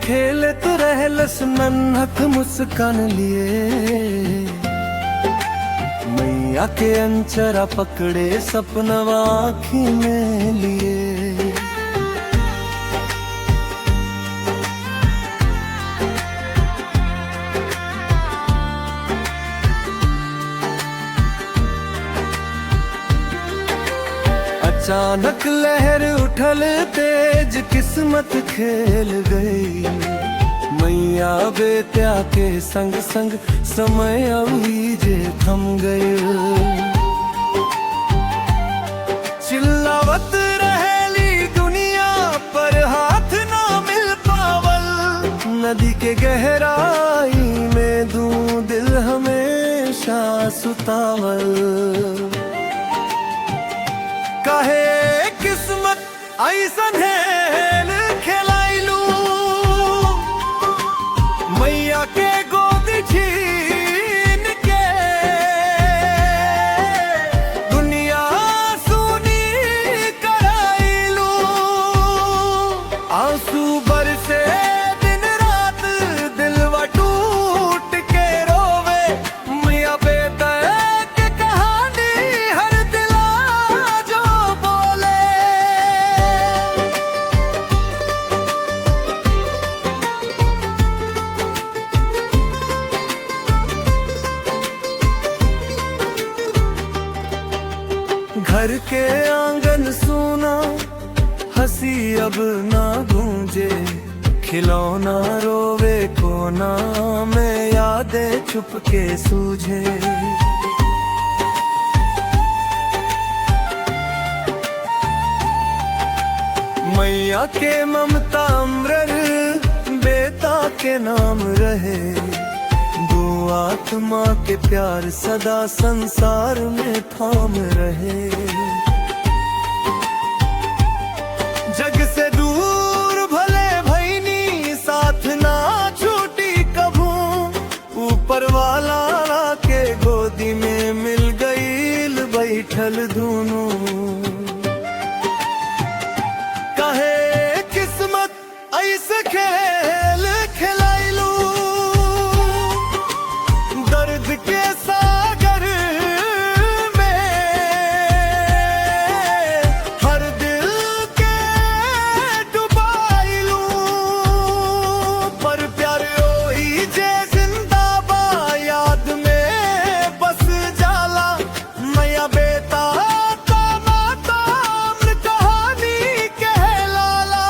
खेलत रहलस नन्हत मुस्कान लिए। मैया के अंचरा पकड़े सपनवा आँखी में लिए। अचानक लहर उठल तेज किस्मत खेल गई। मैया बेटा के संग संग समय अभी जे थम गई। चिल्लावत रहेली दुनिया पर हाथ ना मिल पावल। नदी के गहराई में दूं दिल हमेशा सुतावल। कहे किस्मत ऐसन खेल खेलाइलू। मैया के गोद छीन के दुनिया सुनी कराइलू। आंसू बरसे दिन रात दिलवा टूट के रोवे। मैया बेटा के कहानी हर दिला जो बोले। घर के आंगन सूना हंसी अब ना गूंजे। खिलौना रोवे कोना में यादें चुपके सूझे। मैया के ममता अमरर बेटा के नाम रहे। आत्मा के प्यार सदा संसार में थाम रहे। जग से दूर भले भईनी साथ ना छूटी कभू। ऊपर वाला के गोदी में मिल गईल बैठल दोनों। कहे किस्मत ऐसे खेल खिलाइलू। दर्द के सागर में हर दिल के डुबाइलू। पर प्यार ओही जे जिंदाबा याद में बस जाला। मैया बेटा माता अमर कहानी कहलाला।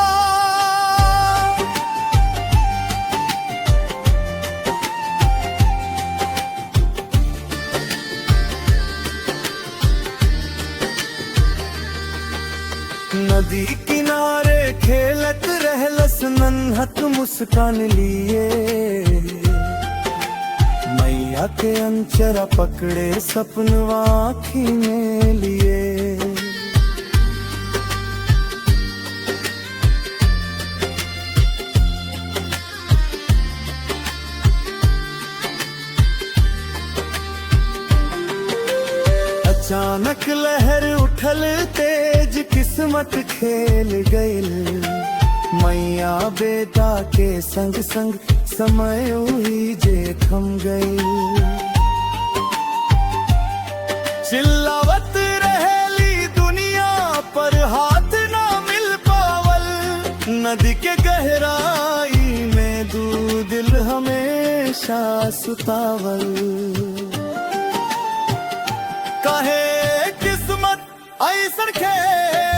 नदी किनारे खेलत रहलस नन्हत मुस्कान लिए। मैया के अंचरा पकड़े सपनवा आँखी में लिए। अचानक लहर उठल तेज किस्मत खेल गईल। मैया बेटा के संग संग समय हुई जे थम गई। चिल्लावत रहेली दुनिया पर हाथ ना मिल पावल। नदी के गहराई में दू दिल हमेशा सुतावल। कहे किस्मत ऐसन खेल